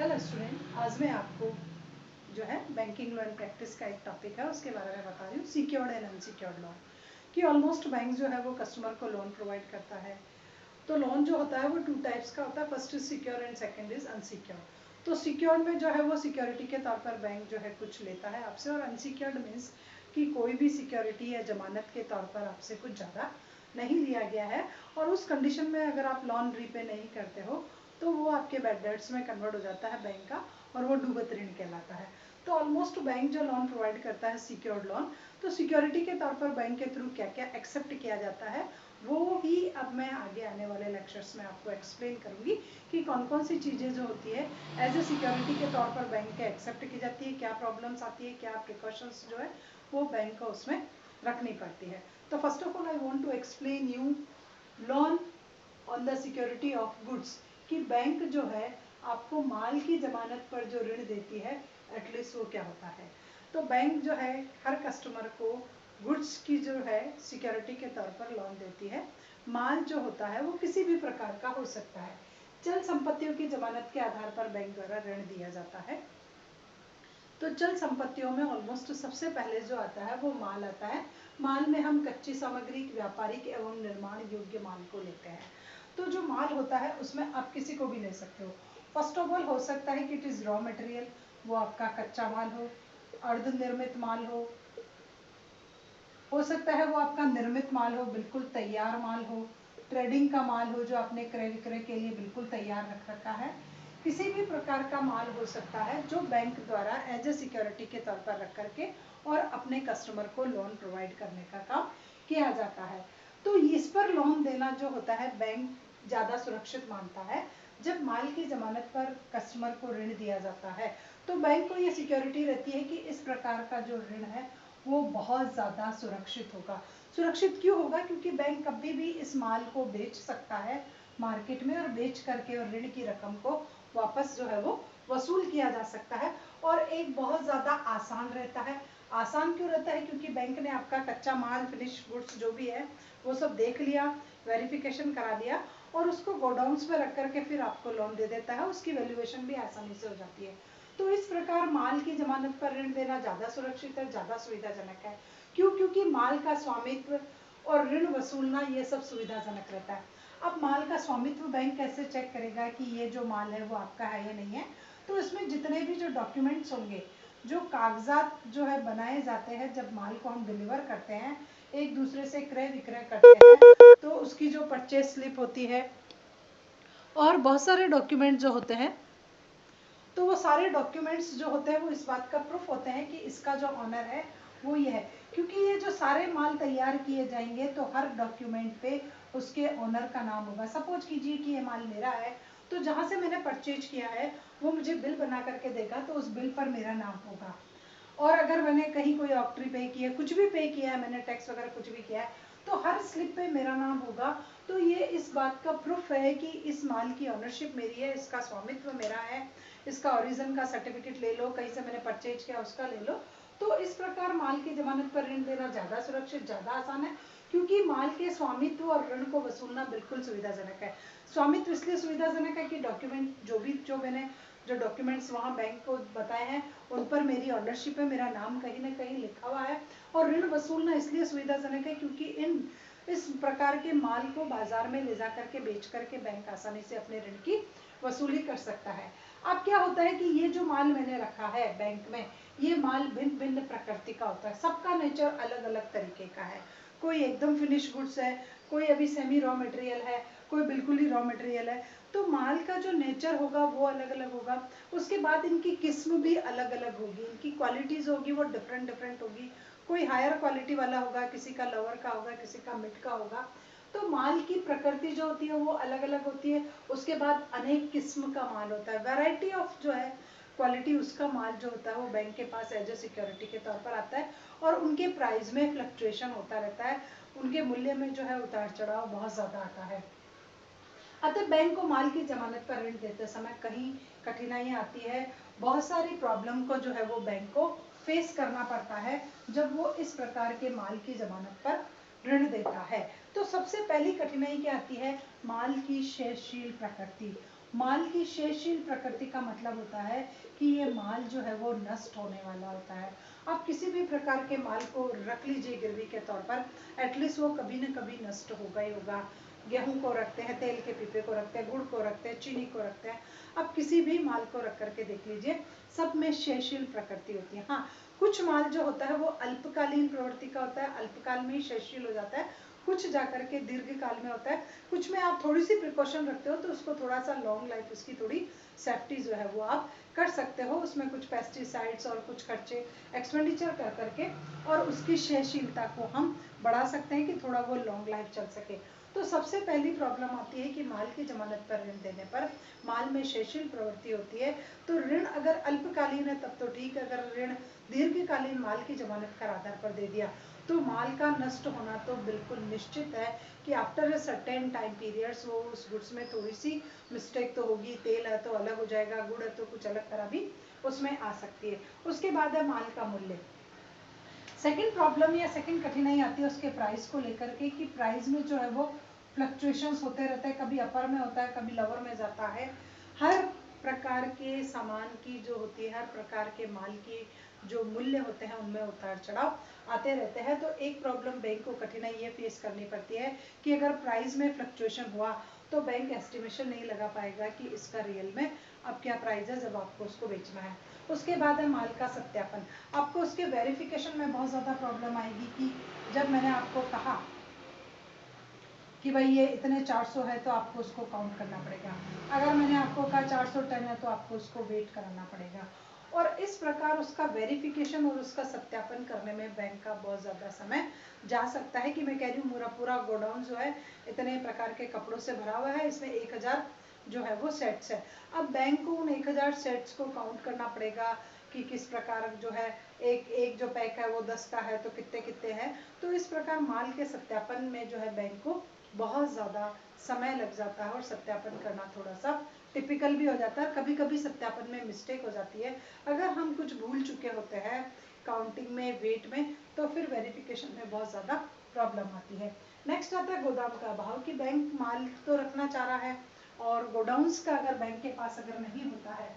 Hello student, आज मैं आपको जो है बैंकिंग लो एंड प्रैक्टिस का एक टॉपिक है उसके बारे में बता रही हूँ, सिक्योर्ड एंड अनसिक्योर्ड लोन। कि ऑलमोस्ट बैंक जो है वो कस्टमर को लोन प्रोवाइड करता है। तो लोन जो होता है वो टू टाइप्स का होता है, first is secure and second is unsecured. तो सिक्योर्ड में जो है वो सिक्योरिटी के तौर पर बैंक जो है कुछ लेता है आपसे, और अनसिक्योर्ड मीन्स कि कोई भी सिक्योरिटी या जमानत के तौर पर आपसे कुछ ज़्यादा नहीं लिया गया है, और उस कंडीशन में अगर आप लोन रीपे नहीं करते हो तो वो आपके बैड डेट्स में कन्वर्ट हो जाता है बैंक का, और वो डूबत ऋण कहलाता है। तो ऑलमोस्ट बैंक जो लोन प्रोवाइड करता है सिक्योर्ड लोन, तो सिक्योरिटी के तौर पर बैंक के थ्रू क्या क्या एक्सेप्ट किया जाता है वो ही अब मैं आगे आने वाले लेक्चर्स में आपको एक्सप्लेन करूंगी कि कौन कौन सी चीज़ें जो होती है एज ए सिक्योरिटी के तौर पर बैंक के एक्सेप्ट की जाती है, क्या प्रॉब्लम्स आती है, क्या प्रिकॉशंस जो है वो बैंक को उसमें रखनी पड़ती है। तो first of all I want to explain you loan on the security of goods, कि बैंक जो है आपको माल की जमानत पर जो ऋण देती है एटलीस्ट वो क्या होता है। तो बैंक जो है हर कस्टमर को गुड्स की जो है सिक्योरिटी के तौर पर लोन देती है। माल जो होता है वो किसी भी प्रकार का हो सकता है। चल संपत्तियों की जमानत के आधार पर बैंक द्वारा ऋण दिया जाता है। तो चल संपत्तियों में ऑलमोस्ट सबसे पहले जो आता है वो माल आता है। माल में हम कच्ची सामग्री, व्यापारिक एवं निर्माण योग्य माल को लेते हैं। तो जो माल होता है उसमें आप किसी को भी ले सकते हो। फर्स्ट ऑफ ऑल हो सकता है कि इट इज रॉ मटेरियल, वो आपका कच्चा माल हो, अर्ध निर्मित माल हो सकता है वो आपका निर्मित माल हो, बिल्कुल तैयार माल हो, ट्रेडिंग का माल हो जो आपने क्रय विक्रय के लिए बिल्कुल तैयार रख रखा है। किसी भी प्रकार का माल हो सकता है जो बैंक द्वारा एज ए सिक्योरिटी के तौर पर रख करके और अपने कस्टमर को लोन प्रोवाइड करने का काम किया जाता है। तो इस पर लोन देना जो होता है बैंक ज़्यादा सुरक्षित मानता है। जब माल की जमानत पर कस्टमर को ऋण दिया जाता है तो बैंक को ये सिक्योरिटी रहती है कि इस प्रकार का जो ऋण है वो बहुत ज़्यादा सुरक्षित होगा। सुरक्षित क्यों होगा? क्योंकि बैंक कभी भी इस माल को बेच सकता है मार्केट में, और बेच करके और ऋण की रकम को वापस जो है वो वसूल किया जा सकता है। और एक बहुत ज़्यादा आसान रहता है। आसान क्यों रहता है? क्योंकि बैंक ने आपका कच्चा माल, फिनिश गुड्स जो भी है वो सब देख लिया, वेरिफिकेशन करा लिया, और उसको गोडाउन्स में रख करके फिर आपको लोन दे देता है। उसकी वैल्यूएशन भी आसानी से हो जाती है। तो इस प्रकार माल की जमानत पर ऋण देना ज़्यादा सुरक्षित है, ज़्यादा सुविधाजनक है। क्यों? क्योंकि माल का स्वामित्व और ऋण वसूलना ये सब सुविधाजनक रहता है। अब माल का स्वामित्व बैंक कैसे चेक करेगा कि ये जो माल है वो आपका है या नहीं है? तो इसमें जितने भी जो डॉक्यूमेंट्स होंगे, जो कागजात जो है बनाए जाते हैं जब माल को हम डिलीवर करते हैं, एक दूसरे से क्रय विक्रय करते हैं, तो उसकी जो परचेज स्लिप होती है और बहुत सारे डॉक्यूमेंट जो होते हैं, तो वो सारे डॉक्यूमेंट्स जो होते हैं वो इस बात का प्रूफ होते हैं कि इसका जो ऑनर है वो ये है। क्योंकि ये जो सारे माल तैयार किए जाएंगे तो हर डॉक्यूमेंट पे उसके ऑनर का नाम होगा। सपोज कीजिए कि ये माल मेरा है, तो जहाँ से मैंने परचेज किया है वो मुझे बिल बना करके देगा, तो उस बिल पर मेरा नाम होगा। और अगर मैंने कहीं कोई ऑक्ट्री पे किया, कुछ भी पे किया है, मैंने टैक्स वगैरह कुछ भी किया है, तो हर स्लिप पे मेरा नाम होगा। तो ये इस बात का प्रूफ है कि इस माल की ऑनरशिप मेरी है, इसका स्वामित्व मेरा है। इसका ओरिजिन का सर्टिफिकेट ले लो, कहीं से मैंने परचेज किया उसका ले लो। तो इस प्रकार माल की जमानत पर ऋण देना ज़्यादा सुरक्षित, ज़्यादा आसान है, क्योंकि माल के स्वामित्व और ऋण को वसूलना बिल्कुल सुविधाजनक है। स्वामित्व इसलिए सुविधाजनक है कि डॉक्यूमेंट जो मैंने जो डॉक्यूमेंट्स वहाँ बैंक को बताए हैं उन पर मेरी ऑनरशिप है, मेरा नाम कहीं ना कहीं लिखा हुआ है। और ऋण वसूलना इसलिए सुविधाजनक है क्योंकि इस प्रकार के माल को बाजार में ले जा करके बेच करके बैंक आसानी से अपने ऋण की वसूली कर सकता है। अब क्या होता है कि ये जो माल मैंने रखा है बैंक में, ये माल भिन्न भिन्न प्रकृति का होता है, सबका नेचर अलग अलग तरीके का है। कोई एकदम फिनिश गुड्स है, कोई अभी सेमी रॉ मटेरियल है, कोई बिल्कुल ही रॉ मटेरियल है। तो माल का जो नेचर होगा वो अलग अलग होगा। उसके बाद इनकी किस्म भी अलग अलग होगी, इनकी क्वालिटीज होगी वो डिफरेंट डिफरेंट होगी। कोई हायर क्वालिटी वाला होगा, किसी का लोअर का होगा, किसी का मिड का होगा। तो माल की प्रकृति जो होती है वो अलग अलग होती है। उसके बाद अनेक किस्म का माल होता है, वैरायटी ऑफ जो है क्वालिटी उसका माल जो होता है वो बैंक के पास एज ए सिक्योरिटी के तौर पर आता है। और उनके प्राइस में फ्लक्चुएशन होता रहता है, उनके मूल्य में जो है उतार चढ़ाव बहुत ज़्यादा आता है। अतः बैंक को माल की जमानत पर ऋण देते समय कहीं कठिनाइयाँ आती है, बहुत सारी प्रॉब्लम को जो है वो बैंक को फेस करना पड़ता है जब वो इस प्रकार के माल की जमानत पर ऋण देता है। तो सबसे पहली कठिनाई क्या आती है, माल की शेषशील प्रकृति। माल की शेषशील प्रकृति का मतलब होता है कि ये माल जो है वो नष्ट होने वाला होता है। आप किसी भी प्रकार के माल को रख लीजिए गिरवी के तौर पर, एटलीस्ट वो कभी न कभी नष्ट होगा ही होगा। गेहूं को रखते हैं, तेल के पीपे को रखते हैं, गुड़ को रखते हैं, चीनी को रखते हैं, आप किसी भी माल को रख करके देख लीजिए, सब में शेषशील प्रकृति होती है। हाँ, कुछ माल जो होता है वो अल्पकालीन प्रवृत्ति का होता है, अल्पकाल में ही शेषशील हो जाता है, कुछ जाकर के दीर्घ काल में होता है। कुछ में आप थोड़ी सी प्रिकॉशन रखते हो तो उसको थोड़ा सा लॉन्ग लाइफ, उसकी थोड़ी सेफ्टी जो है वो आप कर सकते हो, उसमें कुछ पेस्टिसाइड्स और कुछ खर्चे एक्सपेंडिचर कर करके और उसकी शेषशीलता को हम बढ़ा सकते हैं कि थोड़ा वो लॉन्ग लाइफ चल सके। तो सबसे पहली प्रॉब्लम आती है कि माल की जमानत पर ऋण देने पर माल में शेषशील प्रवृत्ति होती है। तो ऋण अगर अल्पकालीन है तब तो ठीक है, अगर ऋण दीर्घकालीन माल की जमानत का आधार पर दे दिया तो माल का नष्ट होना तो बिल्कुल निश्चित है कि after a certain time periods वो उस गुड्स में थोड़ी सी मिस्टेक तो होगी, तेल है तो अलग हो जाएगा, गुड़ है तो कुछ अलग खराबी उसमें आ सकती है। उसके बाद है माल का मूल्य। सेकंड प्रॉब्लम या सेकंड कठिनाई आती है उसके प्राइस को लेकर के कि प्राइस में जो है वो फ्लक्चुएशंस होते रहते हैं, कभी अपर में होता है, कभी लोअर में जाता है। हर प्रकार के सामान की जो होती है, हर प्रकार के माल की जो मूल्य होते हैं उनमें उतार चढ़ाव आते रहते हैं। तो एक प्रॉब्लम बैंक को कठिनाई ये फेस करनी पड़ती है कि अगर प्राइस में फ्लक्चुएशन हुआ तो बैंक एस्टिमेशन नहीं लगा पाएगा कि इसका रियल में अब क्या प्राइस है जब आपको उसको बेचना है। उसके बाद है माल का सत्यापन। आपको उसके वेरिफिकेशन में बहुत ज़्यादा प्रॉब्लम आएगी कि जब मैंने आपको कहा कि भाई ये इतने 400 है तो आपको उसको काउंट करना पड़ेगा, अगर मैंने आपको कहा 410 है तो आपको उसको वेट कराना पड़ेगा। और इस प्रकार उसका वेरिफिकेशन और उसका सत्यापन करने में बैंक का बहुत ज़्यादा समय जा सकता है कि मैं कह रही हूँ पूरा पूरा गोडाउन जो है इतने प्रकार के कपड़ों से भरा हुआ है, इसमें 1000 जो है वो सेट्स है। अब बैंक को उन 1000 सेट्स को काउंट करना पड़ेगा कि किस प्रकार जो है एक एक जो पैक है वो 10 का है तो कितने कितने हैं। तो इस प्रकार माल के सत्यापन में जो है बैंक को बहुत ज़्यादा समय लग जाता है और सत्यापन करना थोड़ा सा टिपिकल भी हो जाता है। कभी कभी सत्यापन में मिस्टेक हो जाती है, अगर हम कुछ भूल चुके होते हैं काउंटिंग में, वेट में, तो फिर वेरिफिकेशन में बहुत ज़्यादा प्रॉब्लम आती है। नेक्स्ट आता है गोदाम का अभाव कि बैंक माल तो रखना चाह रहा है और गोडाउन्स का अगर बैंक के पास अगर नहीं होता है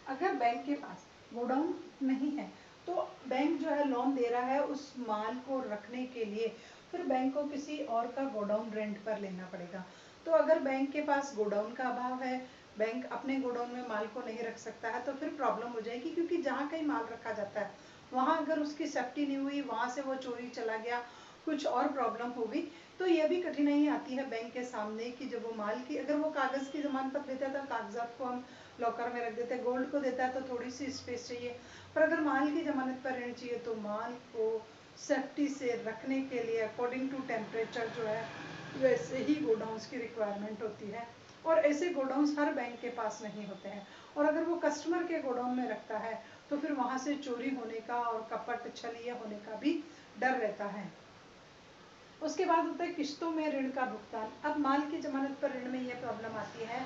अगर बैंक के पास गोडाउन नहीं है तो बैंक जो है लोन दे रहा है उस माल को रखने के लिए, फिर बैंक को किसी और का गोडाउन रेंट पर लेना पड़ेगा। तो अगर बैंक के पास गोडाउन का अभाव है, बैंक अपने गोडाउन में माल को नहीं रख सकता है, तो फिर प्रॉब्लम हो जाएगी क्योंकि जहाँ कहीं माल रखा जाता है वहाँ अगर उसकी सेफ्टी नहीं हुई, वहाँ से वो चोरी चला गया, कुछ और प्रॉब्लम होगी, तो ये भी कठिनाई आती है बैंक के सामने कि जब वो माल की, अगर वो कागज़ की जमानत पर देता है तो कागजात को हम लॉकर में रख देते हैं, गोल्ड को देता है तो थोड़ी सी स्पेस चाहिए, पर अगर माल की जमानत पर ऋण चाहिए तो माल को सेफ्टी से रखने के लिए अकॉर्डिंग टू टेम्परेचर जो है वैसे ही गोडाउंस की रिक्वायरमेंट होती है और ऐसे गोडाउंस हर बैंक के पास नहीं होते हैं। और अगर वो कस्टमर के गोडाउन में रखता है तो फिर वहाँ से चोरी होने का और कपट छलिया होने का भी डर रहता है। उसके बाद होता है किस्तों में ऋण का भुगतान। अब माल की जमानत पर ऋण में यह प्रॉब्लम आती है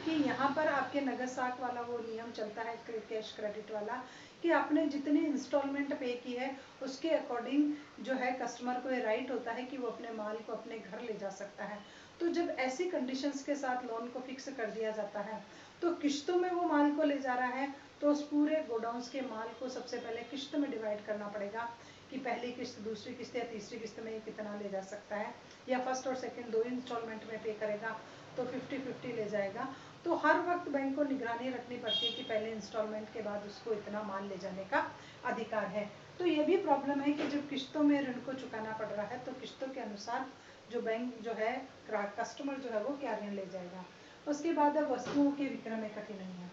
कि यहाँ पर आपके नगद साख वाला वो नियम चलता है, कैश क्रेडिट वाला, कि आपने जितनी इंस्टॉलमेंट पे की है उसके अकॉर्डिंग जो है कस्टमर को ये राइट होता है कि वो अपने माल को अपने घर ले जा सकता है। तो जब ऐसी कंडीशंस के साथ लोन को फिक्स कर दिया जाता है तो किस्तों में वो माल को ले जा रहा है, तो उस पूरे गोडाउंस के माल को सबसे पहले किस्त में डिवाइड करना पड़ेगा कि पहली किस्त, दूसरी किस्त या तीसरी किस्त में कितना ले जा सकता है, या फर्स्ट और सेकंड दो इंस्टॉलमेंट में पे करेगा तो 50-50 ले जाएगा। तो हर वक्त बैंक को निगरानी रखनी पड़ती है कि पहले इंस्टॉलमेंट के बाद उसको इतना माल ले जाने का अधिकार है। तो ये भी प्रॉब्लम है कि जब किस्तों में ऋण को चुकाना पड़ रहा है तो किस्तों के अनुसार जो बैंक जो है कस्टमर जो है वो क्या ऋण ले जाएगा। उसके बाद अब वस्तुओं के विक्रय में कठिनाइयाँ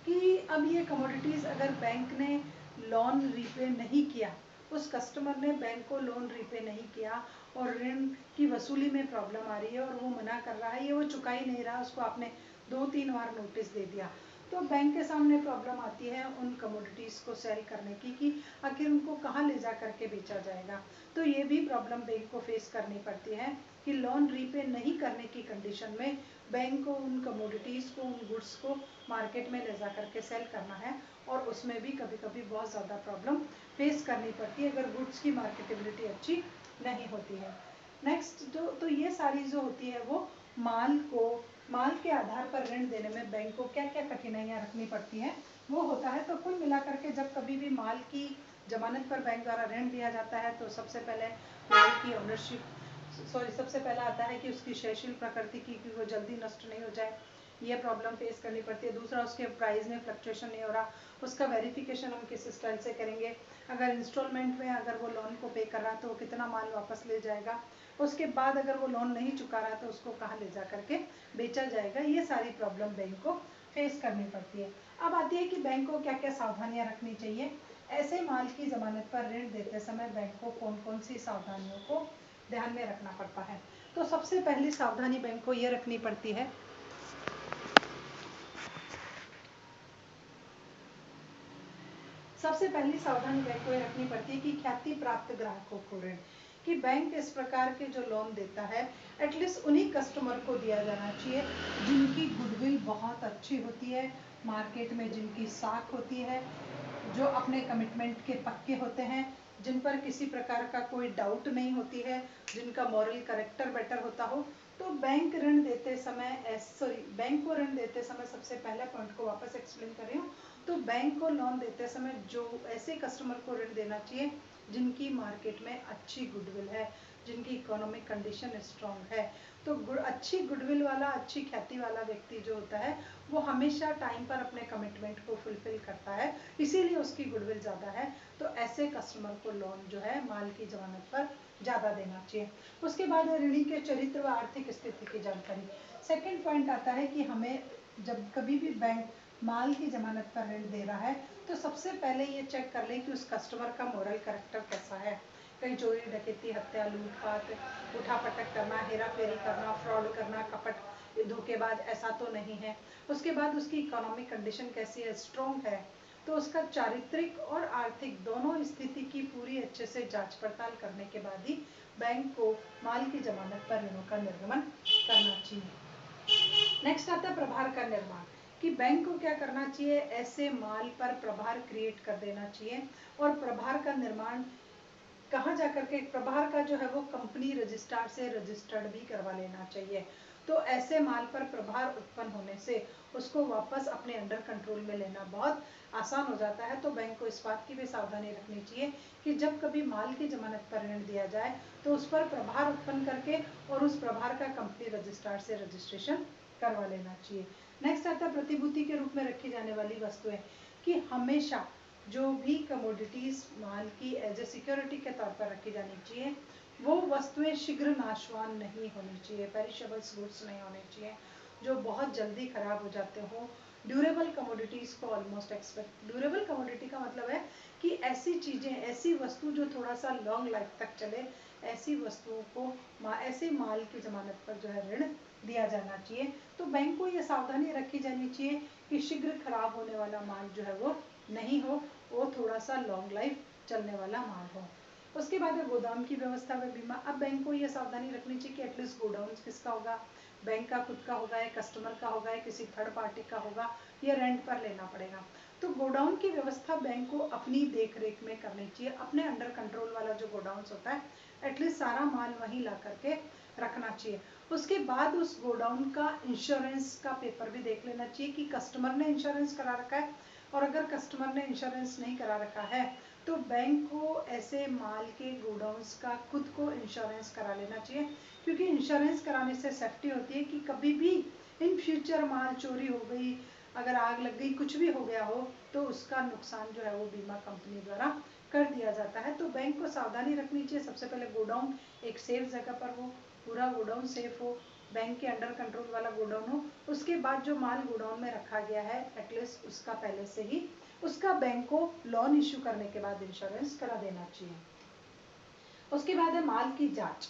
कि अब ये कमोडिटीज़ अगर बैंक ने लोन रीपे नहीं किया, उस कस्टमर ने बैंक को लोन रीपे नहीं किया और ऋण की वसूली में प्रॉब्लम आ रही है और वो मना कर रहा है, ये वो चुका ही नहीं रहा, उसको आपने 2-3 बार नोटिस दे दिया, तो बैंक के सामने प्रॉब्लम आती है उन कमोडिटीज़ को सेल करने की कि आखिर उनको कहाँ ले जा करके बेचा जाएगा। तो ये भी प्रॉब्लम बैंक को फेस करनी पड़ती है कि लोन रीपे नहीं करने की कंडीशन में बैंक को उन कमोडिटीज़ को, उन गुड्स को मार्केट में ले जा करके सेल करना है, और उसमें भी कभी कभी बहुत ज़्यादा प्रॉब्लम फेस करनी पड़ती है अगर गुड्स की मार्केटेबिलिटी अच्छी नहीं होती है। नेक्स्ट तो ये सारी जो होती है वो माल के आधार पर ऋण देने में बैंक को क्या क्या कठिनाइयाँ रखनी पड़ती हैं वो होता है। तो कुल मिलाकर के जब कभी भी माल की जमानत पर बैंक द्वारा ऋण दिया जाता है तो सबसे पहले माल की ओनरशिप सबसे पहला आता है कि उसकी क्षयशील प्रकृति की, कि वो जल्दी नष्ट नहीं हो जाए, ये प्रॉब्लम फेस करनी पड़ती है। दूसरा, उसके प्राइस में फ्लक्चुएशन नहीं हो रहा, उसका वेरिफिकेशन हम किस स्टाइल से करेंगे, अगर इंस्टॉलमेंट में अगर वो लोन को पे कर रहा है तो वो कितना माल वापस ले जाएगा, उसके बाद अगर वो लोन नहीं चुका रहा तो उसको कहाँ ले जा करके बेचा जाएगा, ये सारी प्रॉब्लम बैंक को फेस करनी पड़ती है। अब आती है कि बैंक को क्या क्या सावधानियां रखनी चाहिए। ऐसे माल की जमानत पर ऋण देते समय बैंक को कौन कौन सी सावधानियों को ध्यान में रखना पड़ता है। तो सबसे पहली सावधानी बैंक को ये रखनी पड़ती है कि ख्याति प्राप्त ग्राहकों को ऋण, कि बैंक इस प्रकार के जो लोन देता है एटलीस्ट उन्हीं कस्टमर को दिया जाना चाहिए जिनकी गुडविल बहुत अच्छी होती है, मार्केट में जिनकी साख होती है, जो अपने कमिटमेंट के पक्के होते हैं, जिन पर किसी प्रकार का कोई डाउट नहीं होती है, जिनका मॉरल कैरेक्टर बेटर होता हो। तो बैंक को ऋण देते समय सबसे पहले पॉइंट को वापस एक्सप्लेन कर रही हूँ। तो बैंक को लोन देते समय जो ऐसे कस्टमर को ऋण देना चाहिए जिनकी मार्केट में अच्छी गुडविल है, जिनकी इकोनॉमिक कंडीशन स्ट्रांग है। तो अच्छी गुडविल वाला, अच्छी ख्याति वाला व्यक्ति जो होता है वो हमेशा टाइम पर अपने कमिटमेंट को फुलफिल करता है, इसीलिए उसकी गुडविल ज़्यादा है। तो ऐसे कस्टमर को लोन जो है माल की जमानत पर ज़्यादा देना चाहिए। उसके बाद ऋणी के चरित्र व आर्थिक स्थिति की जानकारी। सेकंड पॉइंट आता है कि हमें जब कभी भी बैंक माल की जमानत पर ऋण दे रहा है तो सबसे पहले ये चेक कर ले कि उस कस्टमर का मोरल कैरेक्टर कैसा है। कहीं चोरी डकैती, हत्या, लूटपाट, उठापटक करना, हेरा फेरी करना, फ्रॉड करना, कपट, धोखेबाज ऐसा तो नहीं है। उसके बाद उसकी इकोनॉमिक कंडीशन कैसी है, स्ट्रॉन्ग है। तो उसका चारित्रिक और आर्थिक दोनों स्थिति की पूरी अच्छे से जांच पड़ताल करने के बाद ही बैंक को माल की जमानत पर ऋणों का निर्गमन करना चाहिए। नेक्स्ट आता है प्रभार का निर्माण, कि बैंक को क्या करना चाहिए, ऐसे माल पर प्रभार क्रिएट कर देना चाहिए। और प्रभार का निर्माण कहाँ जाकर के, प्रभार का जो है वो कंपनी रजिस्ट्रार से रजिस्टर्ड भी करवा लेना चाहिए। तो ऐसे माल पर प्रभार उत्पन्न होने से उसको वापस अपने अंडर कंट्रोल में लेना बहुत आसान हो जाता है। तो बैंक को इस बात की भी सावधानी रखनी चाहिए कि जब कभी माल की जमानत पर ऋण दिया जाए तो उस पर प्रभार उत्पन्न करके और उस प्रभार का कंपनी रजिस्ट्रार से रजिस्ट्रेशन करवा लेना चाहिए। नेक्स्ट आता है प्रतिभूति के रूप में रखी जाने वाली वस्तुएं, कि हमेशा जो भी कमोडिटीज माल की एज ए सिक्योरिटी के तौर पर रखी जानी चाहिए वो वस्तुएं शीघ्र नाशवान नहीं होनी चाहिए, पेरिशेबल्स गुड्स नहीं होने चाहिए जो बहुत जल्दी खराब हो जाते हो। ड्यूरेबल कमोडिटीज को ऑलमोस्ट एक्सपेक्ट, ड्यूरेबल कमोडिटी का मतलब है कि ऐसी चीजें, ऐसी वस्तु जो थोड़ा सा लॉन्ग लाइफ तक चले, ऐसी वस्तुओं को ऐसे माल की जमानत पर जो है ऋण दिया जाना चाहिए। तो बैंक को ये सावधानी रखी जानी चाहिए कि शीघ्र खराब होने वाला माल जो है वो नहीं हो, वो थोड़ा सा लॉन्ग लाइफ चलने वाला माल हो। उसके बाद है गोदाम की व्यवस्था व बीमा। अब बैंक को ये सावधानी रखनी चाहिए कि एटलीस्ट गोडाउन किसका होगा, बैंक का खुद का होगा या कस्टमर का होगा या किसी थर्ड पार्टी का होगा, या रेंट पर लेना पड़ेगा। तो गोडाउन की व्यवस्था बैंक को अपनी देख रेख में करनी चाहिए, अपने अंडर कंट्रोल वाला जो गोडाउन होता है एटलीस्ट सारा माल वहीं ला करके रखना चाहिए। उसके बाद उस गोडाउन का इंश्योरेंस का पेपर भी देख लेना चाहिए कि कस्टमर ने इंश्योरेंस करा रखा है, और अगर कस्टमर ने इंश्योरेंस नहीं करा रखा है तो बैंक को ऐसे माल के गोडाउंस का खुद को इंश्योरेंस करा लेना चाहिए, क्योंकि इंश्योरेंस कराने से सेफ्टी होती है कि कभी भी इन फ्यूचर माल चोरी हो गई, अगर आग लग गई, कुछ भी हो गया हो तो उसका नुकसान जो है वो बीमा कंपनी द्वारा कर दिया जाता है। तो बैंक को सावधानी रखनी चाहिए, सबसे पहले गोडाउन एक सेफ जगह पर हो, पूरा गोडाउन सेफ हो, बैंक के अंडर कंट्रोल वाला गोडाउन हो। उसके बाद जो माल गोडाउन में रखा गया है एटलीस्ट उसका पहले से ही उसका बैंक को लोन इश्यू करने के बाद इंश्योरेंस करा देना चाहिए। उसके बाद है माल की जांच।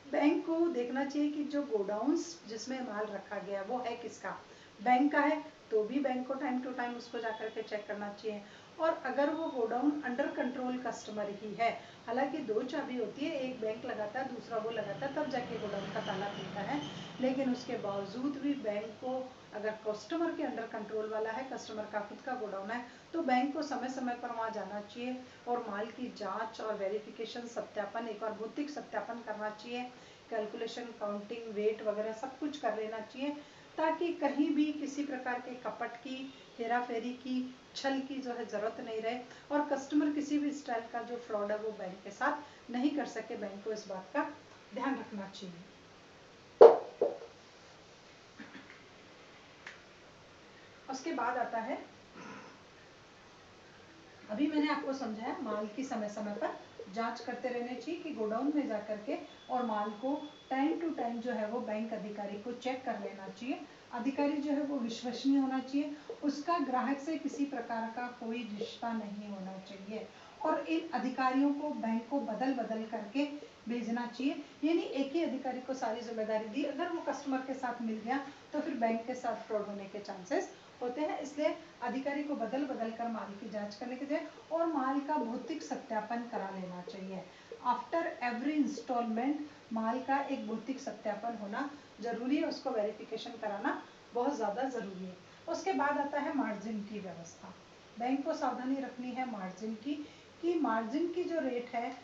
बैंक को देखना चाहिए कि जो गोडाउन्स जिसमें माल रखा गया वो है किसका, बैंक का है तो भी बैंक को टाइम टू टाइम उसको जाकर के चेक करना चाहिए। और अगर वो गोडाउन अंडर कंट्रोल कस्टमर ही है, हालांकि दो चाबी होती है, एक बैंक लगाता है दूसरा वो लगाता है, तब जाके गोडाउन का ताला खुलता है, लेकिन उसके बावजूद भी बैंक को अगर कस्टमर के अंडर कंट्रोल वाला है, कस्टमर का खुद का गोडाउन है, तो बैंक को समय समय पर वहाँ जाना चाहिए और माल की जांच और वेरिफिकेशन, सत्यापन, एक बार भौतिक सत्यापन करना चाहिए, कैलकुलेशन, काउंटिंग, वेट वगैरह सब कुछ कर लेना चाहिए, ताकि कहीं भी किसी प्रकार के कपट की, हेरा फेरी की, छल की जो है जरूरत नहीं रहे और कस्टमर किसी भी स्टाइल का जो फ्रॉड है वो बैंक के साथ नहीं कर सके। बैंक को इस बात का ध्यान रखना चाहिए। उसके बाद आता है, अभी मैंने आपको समझाया माल की समय समय पर जांच करते रहने चाहिए कि गोडाउन में जाकर के और माल को टाइम टू टाइम जो है वो बैंक अधिकारी को चेक कर लेना चाहिए। अधिकारी जो है वो विश्वसनीय होना चाहिए, उसका ग्राहक से किसी प्रकार का कोई रिश्ता नहीं होना चाहिए और इन अधिकारियों को बैंक को बदल बदल करके भेजना चाहिए। यानी एक ही अधिकारी को सारी जिम्मेदारी दी, अगर वो कस्टमर के साथ मिल गया तो फिर बैंक के साथ फ्रॉड होने के चांसेस होते हैं। इसलिए अधिकारी को बदल बदल कर माल की जांच करने के लिए और माल का भौतिक सत्यापन करा लेना चाहिए। आफ्टर एवरी इंस्टॉलमेंट माल का एक भौतिक सत्यापन होना जरूरी है, उसको वेरिफिकेशन कराना बहुत ज़्यादा ज़रूरी है। उसके बाद आता है मार्जिन की व्यवस्था। बैंक को सावधानी रखनी है मार्जिन की, कि मार्जिन की जो रेट है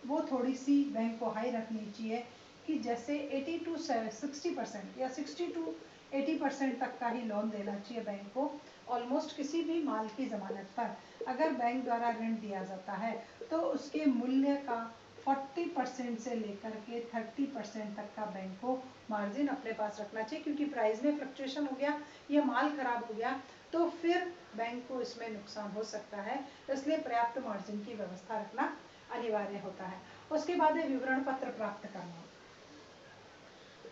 वो थोड़ी सी बैंक को हाई रखनी चाहिए, कि जैसे 80 to 60% या 60 to 80% तक का ही लोन देना चाहिए बैंक को। ऑलमोस्ट किसी भी माल की जमानत पर अगर बैंक द्वारा ऋण दिया जाता है तो उसके मूल्य का 40% से लेकर के 30% तक का बैंक को मार्जिन अपने पास रखना चाहिए, क्योंकि प्राइस में फ्लक्चुएशन हो गया या माल खराब हो गया तो फिर बैंक को इसमें नुकसान हो सकता है, इसलिए पर्याप्त मार्जिन की व्यवस्था रखना अनिवार्य होता है। उसके बाद है विवरण पत्र प्राप्त करना,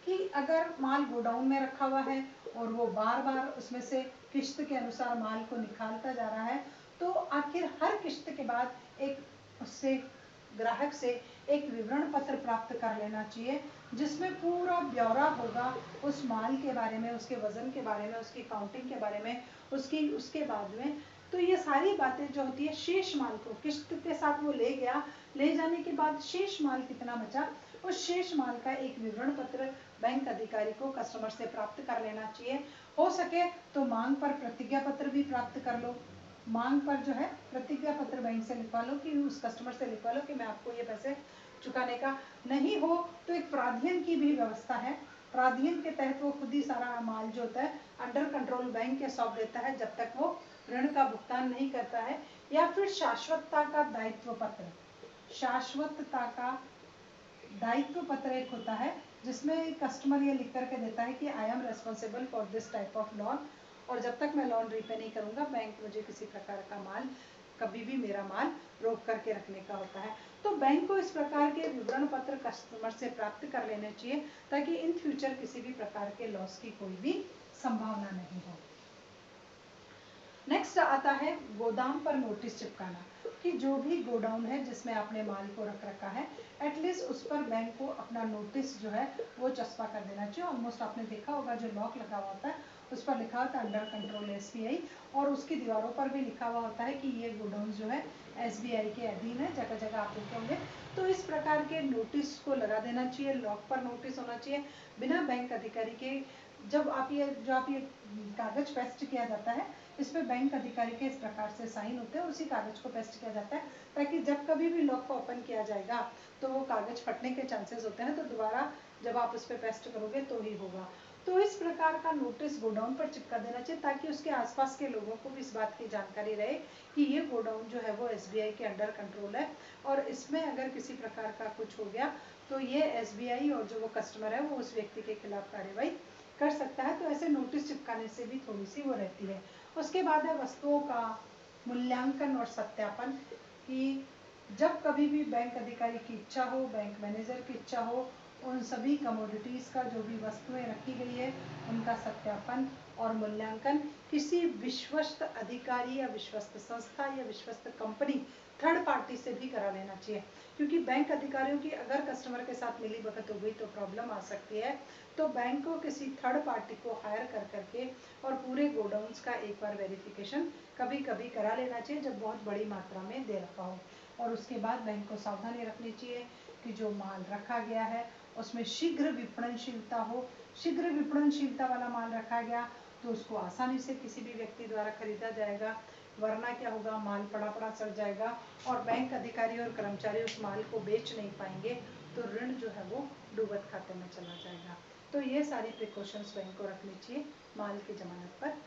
कि अगर माल गोडाउन में रखा हुआ है और वो बार बार उसमें से किश्त के अनुसार माल को निकालता जा रहा है, तो आखिर हर किश्त के बाद एक उससे ग्राहक से एक विवरण पत्र प्राप्त कर लेना चाहिए, जिसमें पूरा ब्यौरा होगा उस माल के बारे में, उसके वजन के बारे में, उसकी काउंटिंग के बारे में, उसके बाद में। तो ये सारी बातें जो होती है, शेष माल को किश्त के साथ वो ले गया, ले जाने के बाद शेष माल कितना बचा, उस शेष माल का एक विवरण पत्र बैंक अधिकारी को कस्टमर से प्राप्त कर लेना चाहिए। हो सके तो मांग पर प्रतिज्ञा पत्र भी प्राप्त कर लो, मांग पर जो है प्रतिज्ञा पत्र बैंक से लिखवा लो, कि उस कस्टमर से लिखवा लो कि मैं आपको ये पैसे चुकाने का। नहीं हो तो एक प्राधियन की भी व्यवस्था है, प्राधियन के तहत वो खुद ही सारा माल जो होता है अंडर कंट्रोल बैंक के सौंप देता है जब तक वो ऋण का भुगतान नहीं करता है। या फिर शाश्वतता का दायित्व पत्र, शाश्वतता का दायित्व पत्र एक होता है जिसमें कस्टमर ये लिख करके देता है कि I am responsible for this type of loan, और जब तक मैं लोन रीपे नहीं करूंगा बैंक मुझे किसी प्रकार का माल, कभी भी मेरा माल रोक करके रखने का होता है। तो बैंक को इस प्रकार के विवरण पत्र कस्टमर से प्राप्त कर लेने चाहिए, ताकि इन फ्यूचर किसी भी प्रकार के लॉस की कोई भी संभावना नहीं हो। नेक्स्ट आता है गोदाम पर नोटिस चिपकाना, कि जो भी गोडाउन है जिसमें आपने माल को रख रखा है, एटलीस्ट उस पर बैंक को अपना नोटिस जो है वो चस्पा कर देना चाहिए। ऑलमोस्ट आपने देखा होगा जो लॉक लगा हुआ होता है उस पर लिखा होता है अंडर कंट्रोल SBI, और उसकी दीवारों पर भी लिखा हुआ होता है कि ये गोडाउन जो है SBI के अधीन है, जगह जगह आप देखे होंगे। तो इस प्रकार के नोटिस को लगा देना चाहिए, लॉक पर नोटिस होना चाहिए बिना बैंक अधिकारी के। जब आप ये कागज पेस्ट किया जाता है, इसमें बैंक अधिकारी के इस प्रकार से साइन होते हैं, उसी कागज को पेस्ट किया जाता है, ताकि जब कभी भी लॉक को ओपन किया जाएगा तो वो कागज फटने के चांसेस होते हैं, तो दोबारा जब आप उस पर पेस्ट करोगे तो ही होगा। तो इस प्रकार का नोटिस गोडाउन पर चिपका देना चाहिए, ताकि उसके आसपास के लोगों को भी इस बात की जानकारी रहे कि ये गोडाउन जो है वो SBI के अंडर कंट्रोल है, और इसमें अगर किसी प्रकार का कुछ हो गया तो ये SBI और जो वो कस्टमर है वो उस व्यक्ति के खिलाफ कार्रवाई कर सकता है। तो ऐसे नोटिस चिपकाने से भी थोड़ी सी वो रहती है। उसके बाद है वस्तुओं का मूल्यांकन और सत्यापन, कि जब कभी भी बैंक अधिकारी की इच्छा हो, बैंक मैनेजर की इच्छा हो, उन सभी कमोडिटीज़ का जो भी वस्तुएं रखी गई है उनका सत्यापन और मूल्यांकन किसी विश्वस्त अधिकारी या विश्वस्त संस्था या विश्वस्त कंपनी थर्ड पार्टी से भी करा लेना चाहिए, क्योंकि बैंक अधिकारियों की अगर कस्टमर के साथ मिली भगत हो गई तो प्रॉब्लम आ सकती है। तो बैंक को किसी थर्ड पार्टी को हायर कर करके और पूरे गोडाउन्स का एक बार वेरिफिकेशन कभी कभी करा लेना चाहिए जब बहुत बड़ी मात्रा में दे रखा हो। और उसके बाद बैंक को सावधानी रखनी चाहिए कि जो माल रखा गया है उसमें शीघ्र विपणनशीलता हो। शीघ्र विपणनशीलता वाला माल रखा गया तो उसको आसानी से किसी भी व्यक्ति द्वारा खरीदा जाएगा, वरना क्या होगा, माल पड़ा पड़ा सड़ जाएगा और बैंक अधिकारी और कर्मचारी उस माल को बेच नहीं पाएंगे, तो ऋण जो है वो डूबत खाते में चला जाएगा। तो ये सारी प्रिकॉशंस बैंक को रखनी चाहिए माल की जमानत पर